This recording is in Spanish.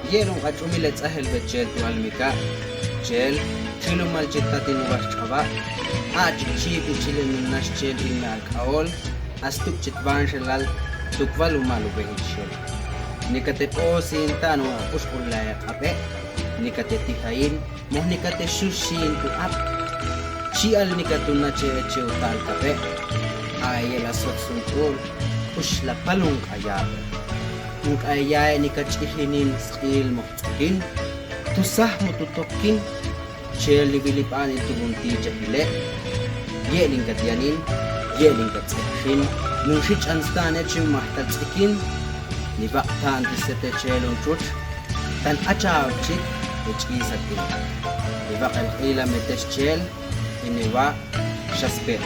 Yelong at umilet sa helvet gel to almika. Gel, chilong malchitatin was chaba. Chipi chilin nas gel in alcohol. Astuk chitvan shalal tukval umalu behishol. Nikate po sinta no uspulaya kape. Nikate tihain, mo nikate sushin to up. Chial nikatun na che utal kape. Ayela sot suntul, usla palung kaya. Kung kaya ni kachihinin skill mo tsakin, tusah mo tutokin, chel ni Bilipan ito munti jahile, yeling katyanin, yeling katsakin, nung shich anstane chim mahtatsakin, ni bakta antisete chelong chut, tan achaw chik, ichisakin. Ni bakal ila metes chel, iniwa, shasper.